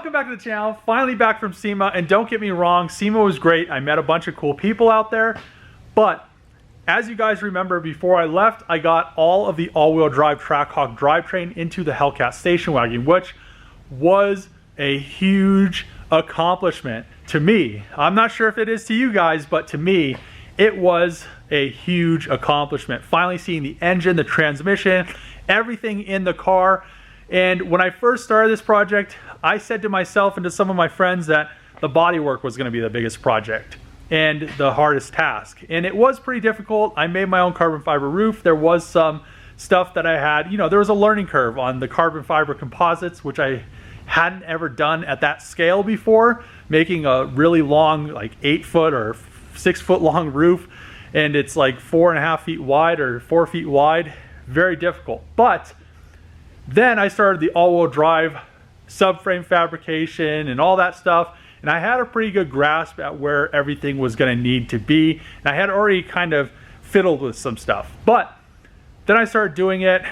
Welcome back to the channel. Finally back from SEMA, and don't get me wrong, SEMA was great. I met a bunch of cool people out there, but as you guys remember, before I left, I got all of the all-wheel drive Trackhawk drivetrain into the Hellcat station wagon, which was a huge accomplishment to me. I'm not sure if it is to you guys, but to me, it was a huge accomplishment. Finally seeing the engine, the transmission, everything in the car. And when I first started this project, I said to myself and to some of my friends that the bodywork was going to be the biggest project and the hardest task. And it was pretty difficult. I made my own carbon fiber roof. There was some stuff that I had, there was a learning curve on the carbon fiber composites, which I hadn't ever done at that scale before, making a really long, like 8 foot or 6 foot long roof. And it's like 4.5 feet wide or 4 feet wide. Very difficult. But then I started the all-wheel drive subframe fabrication and all that stuff, and I had a pretty good grasp at where everything was going to need to be, and I had already kind of fiddled with some stuff. But then I started doing it,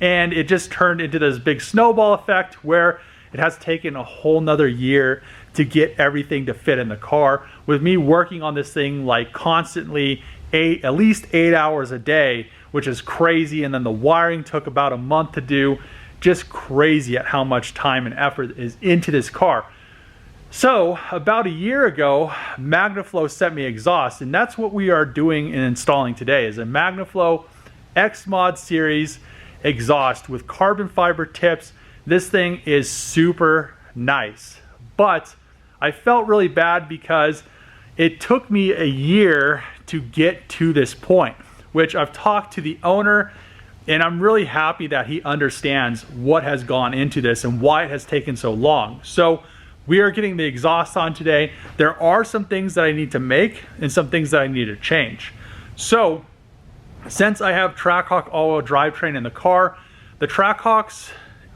and it just turned into this big snowball effect where it has taken a whole nother year to get everything to fit in the car, with me working on this thing like constantly at least 8 hours a day, which is crazy. And then the wiring took about a month to do. Just crazy at how much time and effort is into this car. So about a year ago, Magnaflow sent me exhaust, and that's what we are doing and installing today, is a Magnaflow X Mod series exhaust with carbon fiber tips. This thing is super nice, but I felt really bad because it took me a year to get to this point, which I've talked to the owner, and I'm really happy that he understands what has gone into this and why it has taken so long. So we are getting the exhaust on today. There are some things that I need to make and some things that I need to change. So since I have Trackhawk all-wheel drivetrain in the car, the Trackhawks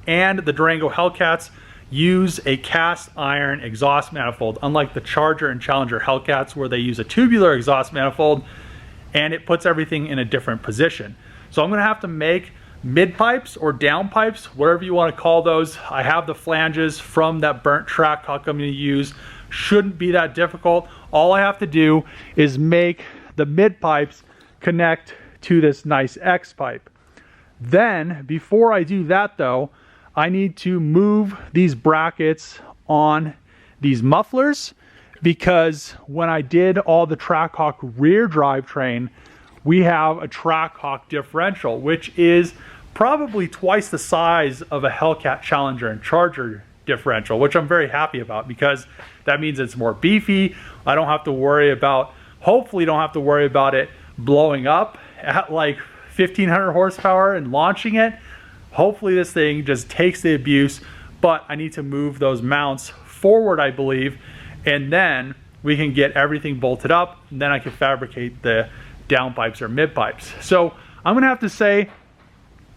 and the Durango Hellcats use a cast iron exhaust manifold, unlike the Charger and Challenger Hellcats where they use a tubular exhaust manifold, and it puts everything in a different position. So I'm going to have to make mid pipes or down pipes, whatever you want to call those. I have the flanges from that burnt Trackhawk I'm going to use. Shouldn't be that difficult. All I have to do is make the mid pipes connect to this nice X pipe. Then before I do that though, I need to move these brackets on these mufflers, because when I did all the Trackhawk rear drivetrain, we have a Trackhawk differential, which is probably twice the size of a Hellcat, Challenger, and Charger differential, which I'm very happy about because that means it's more beefy. I don't have to worry about, hopefully don't have to worry about it blowing up at like 1500 horsepower and launching it. Hopefully this thing just takes the abuse, but I need to move those mounts forward, I believe, and then we can get everything bolted up, and then I can fabricate the down pipes or mid pipes. So I'm gonna have to say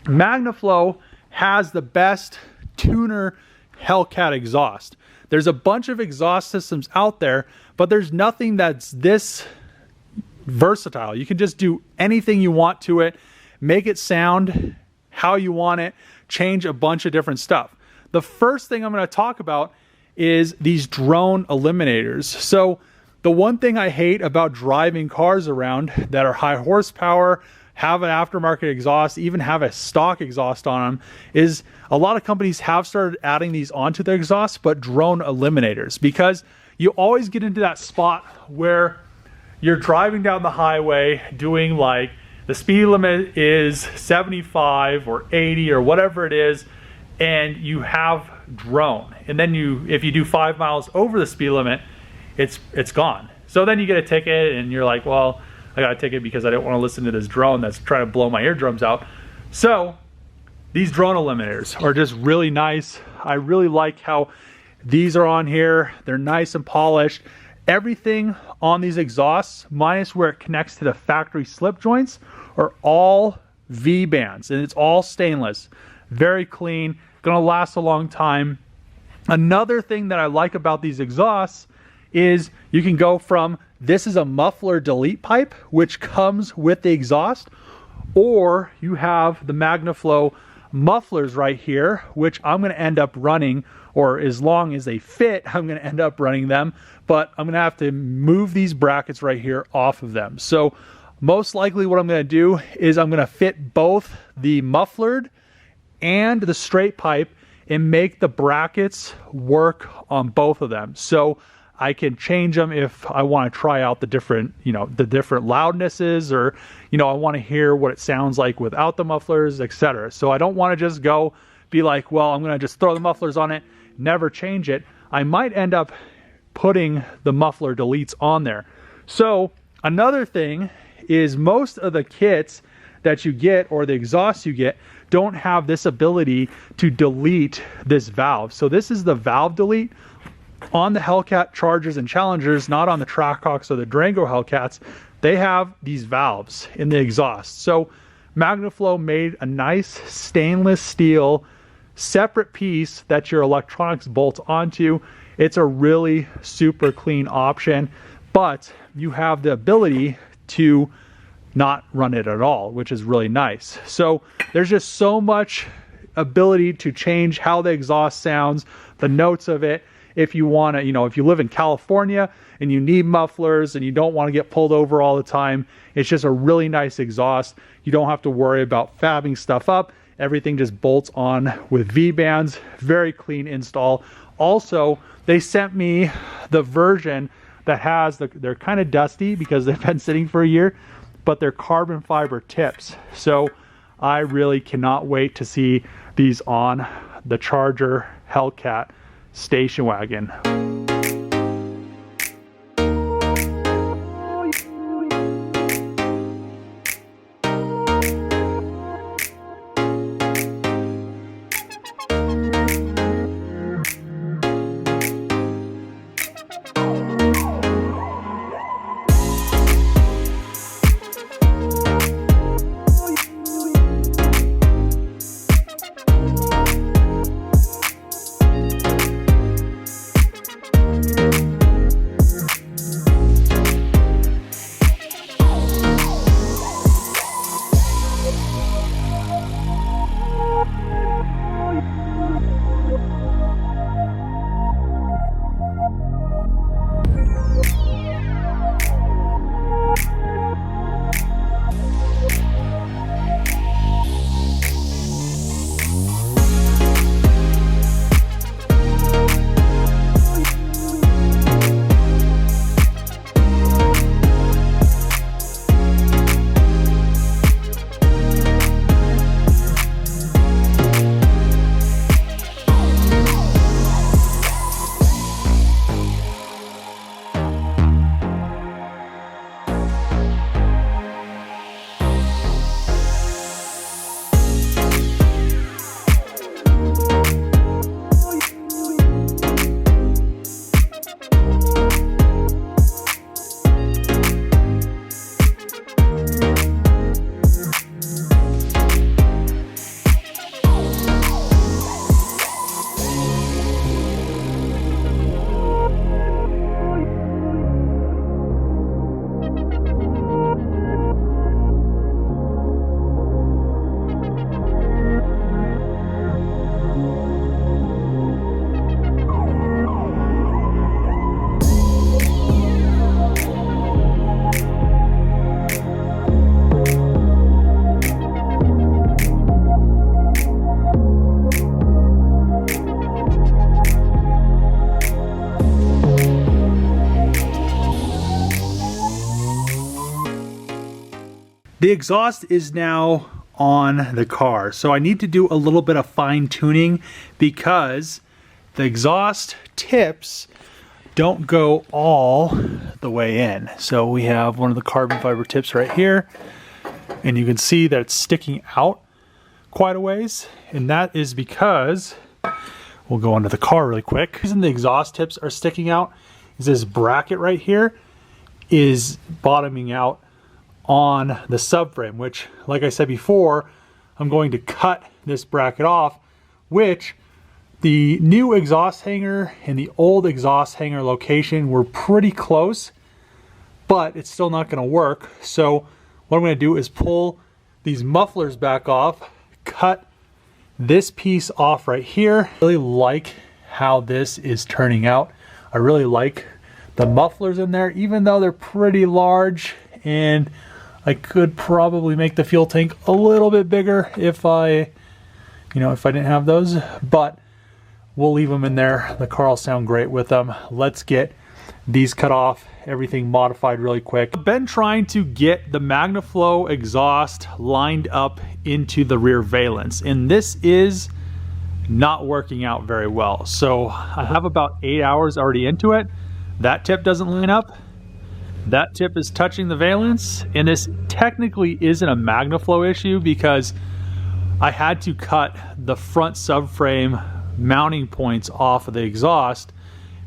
Magnaflow has the best tuner Hellcat exhaust. There's a bunch of exhaust systems out there, but there's nothing that's this versatile. You can just do anything you want to it, make it sound how you want it, change a bunch of different stuff. The first thing I'm going to talk about is these drone eliminators. So the one thing I hate about driving cars around that are high horsepower, have an aftermarket exhaust, even have a stock exhaust on them, is a lot of companies have started adding these onto their exhaust, but drone eliminators, because you always get into that spot where you're driving down the highway doing like the speed limit is 75 or 80 or whatever it is, and you have drone, and then if you do 5 miles over the speed limit, it's gone. So then you get a ticket and you're like, well, I got a ticket because I didn't want to listen to this drone that's trying to blow my eardrums out. So these drone eliminators are just really nice. I really like how these are on here. They're nice and polished. Everything on these exhausts, minus where it connects to the factory slip joints, are all V-bands, and it's all stainless. Very clean, gonna last a long time. Another thing that I like about these exhausts is you can go from, this is a muffler delete pipe, which comes with the exhaust, or you have the Magnaflow mufflers right here, which I'm gonna end up running or as long as they fit, I'm going to end up running them, but I'm going to have to move these brackets right here off of them. So most likely what I'm going to do is I'm going to fit both the mufflered and the straight pipe and make the brackets work on both of them. So I can change them if I want to try out the different, the different loudnesses, or, I want to hear what it sounds like without the mufflers, etc. So I don't want to just go be like, well, I'm going to just throw the mufflers on it, never change it. I might end up putting the muffler deletes on there. So another thing is most of the kits that you get, or the exhausts you get, don't have this ability to delete this valve. So this is the valve delete. On the Hellcat Chargers and Challengers, not on the Trackhawks or the Durango Hellcats, they have these valves in the exhaust. So Magnaflow made a nice stainless steel separate piece that your electronics bolts onto. It's a really super clean option, but you have the ability to not run it at all, which is really nice. So there's just so much ability to change how the exhaust sounds, the notes of it. If you want to, if you live in California and you need mufflers and you don't want to get pulled over all the time, it's just a really nice exhaust. You don't have to worry about fabbing stuff up. Everything just bolts on with V-bands. Very clean install. Also, they sent me the version that has, they're kind of dusty because they've been sitting for a year, but they're carbon fiber tips. So I really cannot wait to see these on the Charger Hellcat station wagon. The exhaust is now on the car, so I need to do a little bit of fine tuning because the exhaust tips don't go all the way in. So we have one of the carbon fiber tips right here, and you can see that it's sticking out quite a ways, and that is because, we'll go onto the car really quick. The reason the exhaust tips are sticking out is this bracket right here is bottoming out on the subframe, which, like I said before, I'm going to cut this bracket off, which the new exhaust hanger and the old exhaust hanger location were pretty close, but it's still not going to work. So what I'm going to do is pull these mufflers back off, cut this piece off right here. I really like how this is turning out. I really like the mufflers in there, even though they're pretty large, and I could probably make the fuel tank a little bit bigger if I didn't have those, but we'll leave them in there. The car will sound great with them. Let's get these cut off, everything modified really quick. I've been trying to get the Magnaflow exhaust lined up into the rear valence, and this is not working out very well. So I have about 8 hours already into it. That tip doesn't line up. That tip is touching the valence, and this technically isn't a Magnaflow issue because I had to cut the front subframe mounting points off of the exhaust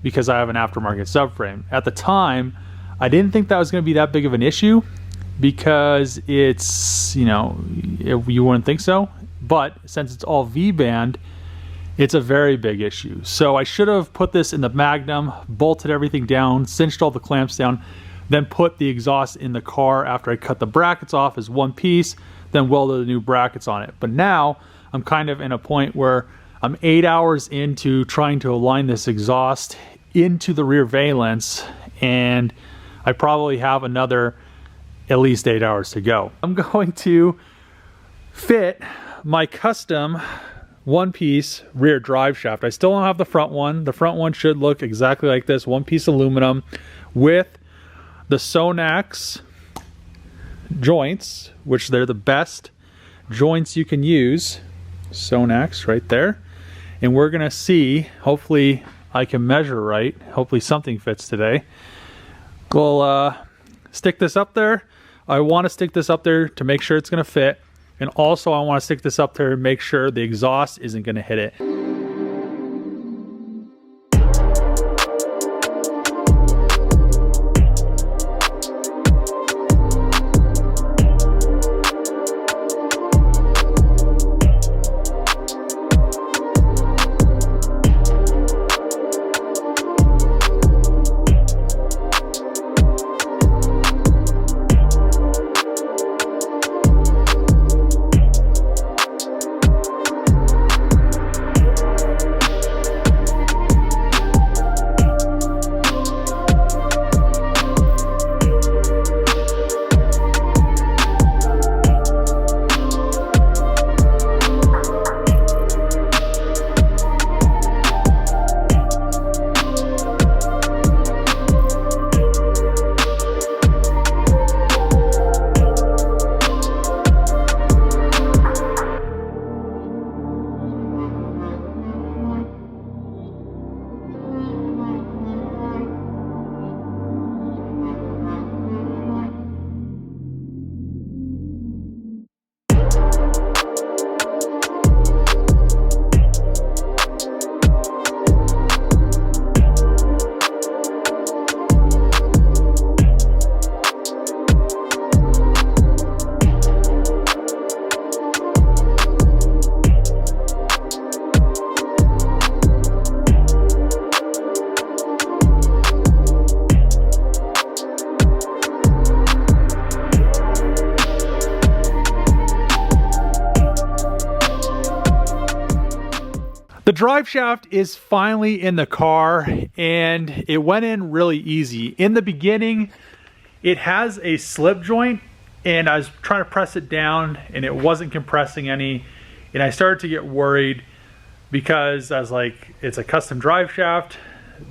because I have an aftermarket subframe. At the time, I didn't think that was going to be that big of an issue because it's, you wouldn't think so, but since it's all V-band, it's a very big issue. So I should have put this in the Magnum, bolted everything down, cinched all the clamps down, then put the exhaust in the car after I cut the brackets off as one piece, then welded the new brackets on it. But now I'm kind of in a point where I'm 8 hours into trying to align this exhaust into the rear valence, and I probably have another at least 8 hours to go. I'm going to fit my custom one-piece rear drive shaft. I still don't have the front one. The front one should look exactly like this, one-piece aluminum with the Sonax joints, which they're the best joints you can use. Sonax right there. And we're gonna see, hopefully I can measure right. Hopefully something fits today. We'll stick this up there. I want to stick this up there to make sure it's gonna fit. And also I want to stick this up there and make sure the exhaust isn't going to hit it. The drive shaft is finally in the car, and it went in really easy. In the beginning, it has a slip joint, and I was trying to press it down and it wasn't compressing any, and I started to get worried because I was like, it's a custom drive shaft.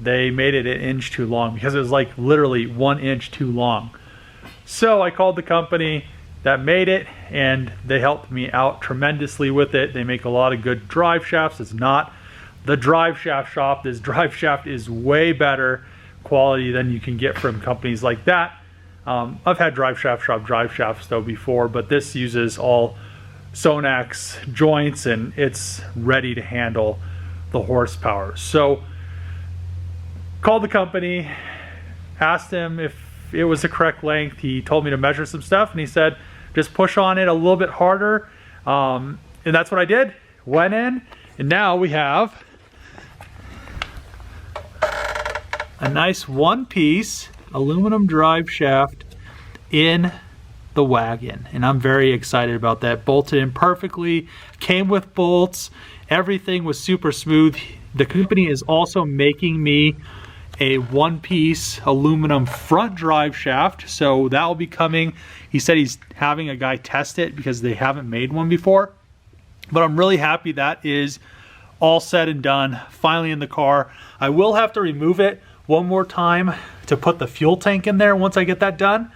They made it 1 inch too long because it was like literally 1 inch too long. So I called the company that made it, and they helped me out tremendously with it. They make a lot of good drive shafts. It's not the drive shaft shop. This drive shaft is way better quality than you can get from companies like that. I've had drive shaft shop drive shafts though before, but this uses all Sonax joints and it's ready to handle the horsepower. So called the company, asked him if it was the correct length. He told me to measure some stuff, and he said just push on it a little bit harder, and that's what I did. Went in, and now we have a nice one-piece aluminum drive shaft in the Wagon, and I'm very excited about that. Bolted in perfectly, came with bolts, everything was super smooth. the company is also making me a one-piece aluminum front drive shaft, so that will be coming. He said he's having a guy test it because they haven't made one before, but I'm really happy that is all said and done, finally in the car. I will have to remove it one more time to put the fuel tank in there once I get that done,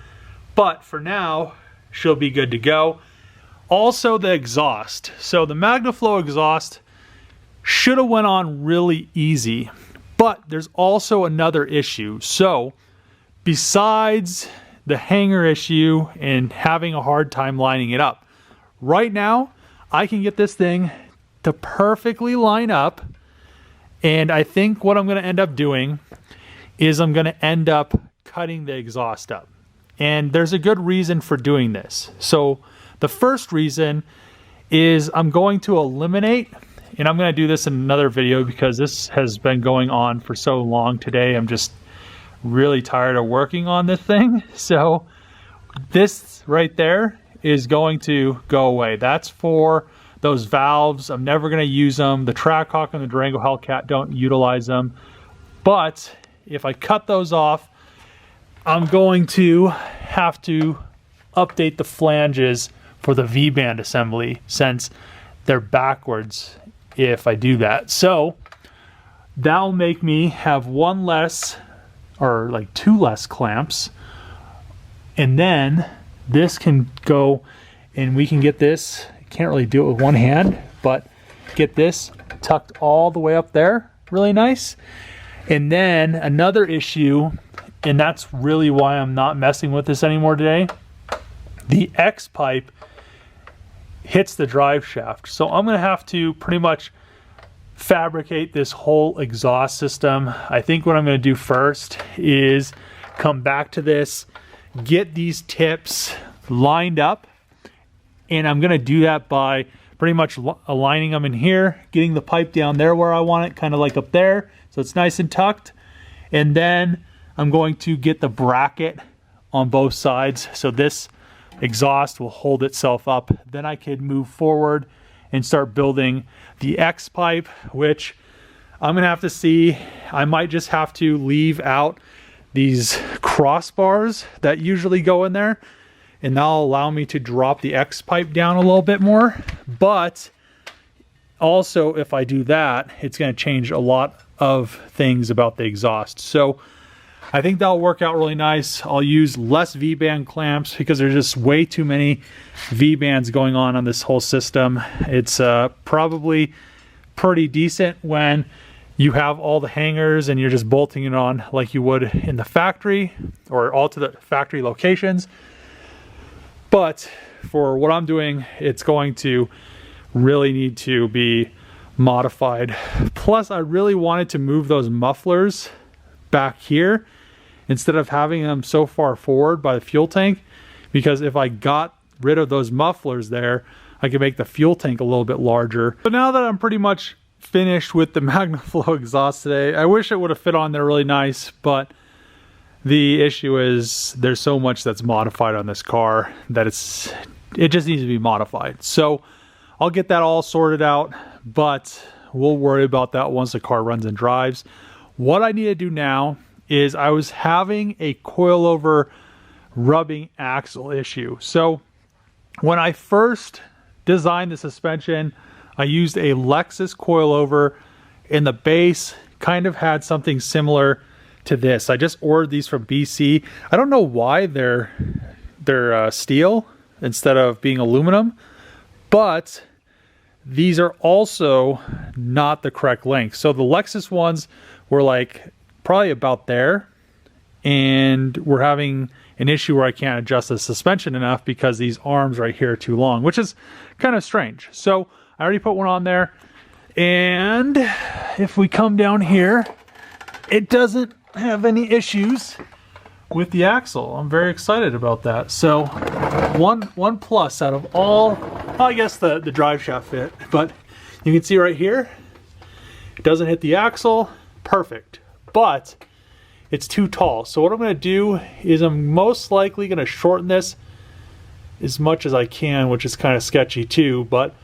but for now she'll be good to go. Also the exhaust, so the Magnaflow exhaust should have went on really easy. But there's also another issue. So besides the hanger issue and having a hard time lining it up, right now I can get this thing to perfectly line up, and I think what I'm going to end up doing is I'm going to end up cutting the exhaust up. And there's a good reason for doing this. So the first reason is I'm going to eliminate, and I'm going to do this in another video because this has been going on for so long today. I'm just really tired of working on this thing. So this right there is going to go away. That's for those valves. I'm never going to use them. The Trackhawk and the Durango Hellcat don't utilize them. But if I cut those off, I'm going to have to update the flanges for the V-band assembly since they're backwards if I do that. So that'll make me have one less, or like two less clamps, and then this can go and we can get this, can't really do it with one hand, but get this tucked all the way up there really nice. And then another issue, and that's really why I'm not messing with this anymore today, the X pipe hits the drive shaft. So I'm going to have to pretty much fabricate this whole exhaust system. I think what I'm going to do first is come back to this, get these tips lined up, and I'm going to do that by pretty much aligning them in here, getting the pipe down there where I want it, kind of like up there, so it's nice and tucked. And then I'm going to get the bracket on both sides so this exhaust will hold itself up. Then I could move forward and start building the X pipe, which I'm gonna have to see. I might just have to leave out these crossbars that usually go in there, and that'll allow me to drop the X pipe down a little bit more. But also if I do that, it's going to change a lot of things about the exhaust. So I think that'll work out really nice. I'll use less V-band clamps because there's just way too many V-bands going on this whole system. It's probably pretty decent when you have all the hangers and you're just bolting it on like you would in the factory or all to the factory locations. But for what I'm doing, it's going to really need to be modified. Plus, I really wanted to move those mufflers back here instead of having them so far forward by the fuel tank, because if I got rid of those mufflers there, I could make the fuel tank a little bit larger. But now that I'm pretty much finished with the Magnaflow exhaust today, I wish it would have fit on there really nice, but the issue is there's so much that's modified on this car that it just needs to be modified. So I'll get that all sorted out, but we'll worry about that once the car runs and drives. What I need to do now is I was having a coilover rubbing axle issue. So when I first designed the suspension, I used a Lexus coilover, and the base kind of had something similar to this. I just ordered these from BC. I don't know why they're steel instead of being aluminum, but these are also not the correct length. So the Lexus ones were like probably about there, and we're having an issue where I can't adjust the suspension enough because these arms right here are too long, which is kind of strange. So I already put one on there, and if we come down here, it doesn't have any issues with the axle. I'm very excited about that. So one plus out of all, well, I guess the drive shaft fit, but you can see right here, it doesn't hit the axle, perfect, but it's too tall. So what I'm going to do is I'm most likely going to shorten this as much as I can, which is kind of sketchy too, but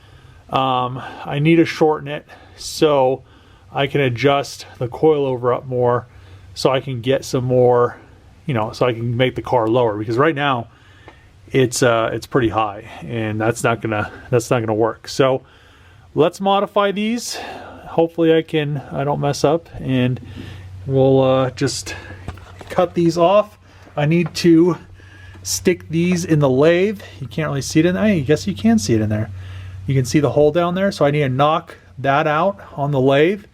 I need to shorten it. So I can adjust the coilover up more so I can get some more, you know, so I can make the car lower, because right now it's pretty high, and that's not gonna work. So let's modify these. Hopefully I don't mess up, and we'll just cut these off. I need to stick these in the lathe. You can't really see it in there. I guess you can see it in there. You can see the hole down there. So I need to knock that out on the lathe,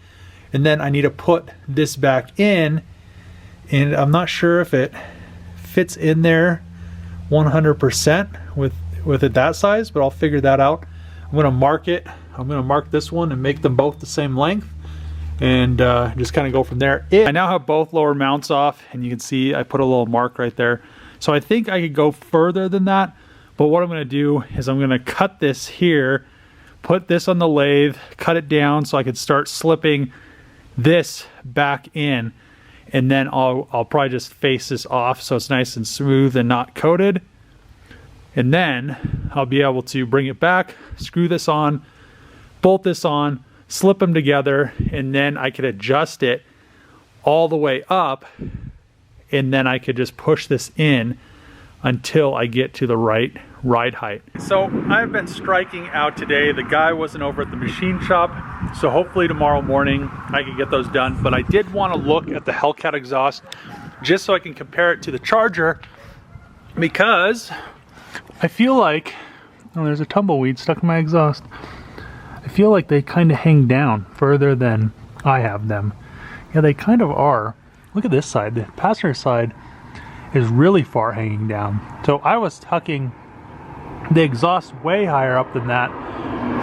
and then I need to put this back in, and I'm not sure if it fits in there 100% with it that size, but I'll figure that out. I'm gonna mark it. I'm gonna mark this one and make them both the same length, and just kind of go from there. I now have both lower mounts off, and you can see I put a little mark right there. So I think I could go further than that, but what I'm gonna do is I'm gonna cut this here, put this on the lathe, cut it down so I could start slipping this back in, and then I'll probably just face this off so it's nice and smooth and not coated. And then I'll be able to bring it back, screw this on, bolt this on, slip them together, and then I could adjust it all the way up, and then I could just push this in until I get to the right ride height. So I've been striking out today. The guy wasn't over at the machine shop, so hopefully tomorrow morning I can get those done. But I did want to look at the Hellcat exhaust just so I can compare it to the Charger, because I feel like, oh, there's a tumbleweed stuck in my exhaust. I feel like they kind of hang down further than I have them. Yeah, they kind of are. Look at this side. The passenger side is really far hanging down. So I was tucking the exhaust way higher up than that.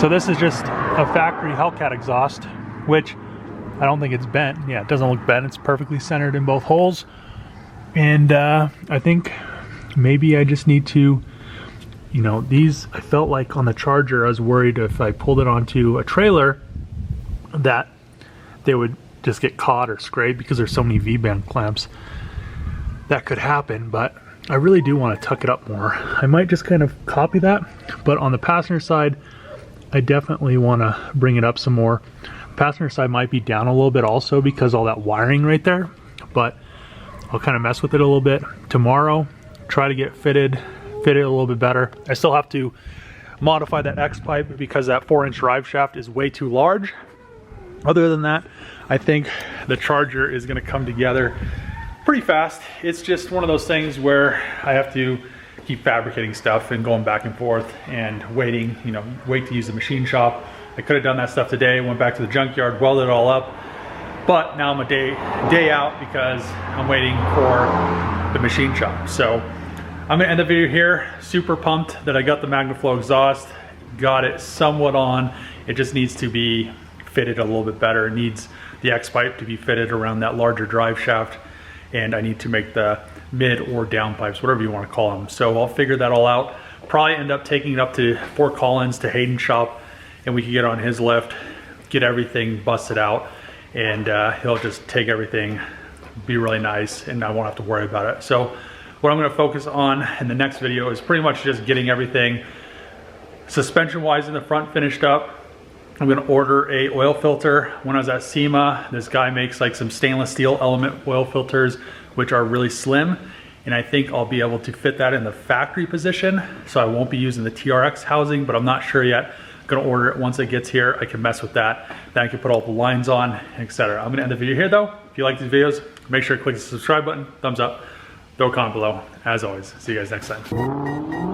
So this is just a factory Hellcat exhaust, which I don't think it's bent. Yeah, it doesn't look bent. It's perfectly centered in both holes. And I think maybe I just need to, you know, these, I felt like on the Charger, I was worried if I pulled it onto a trailer that they would just get caught or scraped because there's so many V-band clamps. That could happen, but I really do want to tuck it up more. I might just kind of copy that, but on the passenger side, I definitely want to bring it up some more. Passenger side might be down a little bit also because all that wiring right there, but I'll kind of mess with it a little bit tomorrow, try to get fitted a little bit better. I still have to modify that X pipe because that 4-inch drive shaft is way too large. Other than that, I think the Charger is going to come together pretty fast. It's just one of those things where I have to keep fabricating stuff and going back and forth and waiting, you know, wait to use the machine shop. I could have done that stuff today, went back to the junkyard, welded it all up, but now I'm a day out because I'm waiting for the machine shop. So I'm gonna end the video here. Super pumped that I got the Magnaflow exhaust, got it somewhat on. It just needs to be fitted a little bit better. It needs the X pipe to be fitted around that larger drive shaft, and I need to make the mid or down pipes, whatever you want to call them. So I'll figure that all out. Probably end up taking it up to Fort Collins to Hayden's shop, and we can get on his lift, get everything busted out, and he'll just take everything, be really nice, and I won't have to worry about it. So what I'm going to focus on in the next video is pretty much just getting everything suspension wise in the front finished up. I'm going to order a oil filter. When I was at SEMA, this guy makes like some stainless steel element oil filters, which are really slim, and I think I'll be able to fit that in the factory position, so I won't be using the TRX housing, but I'm not sure yet. I'm going to order it. Once it gets here, I can mess with that, then I can put all the lines on, etc. I'm going to end the video here though. If you like these videos, make sure to click the subscribe button, thumbs up, throw a comment below. As always, see you guys next time.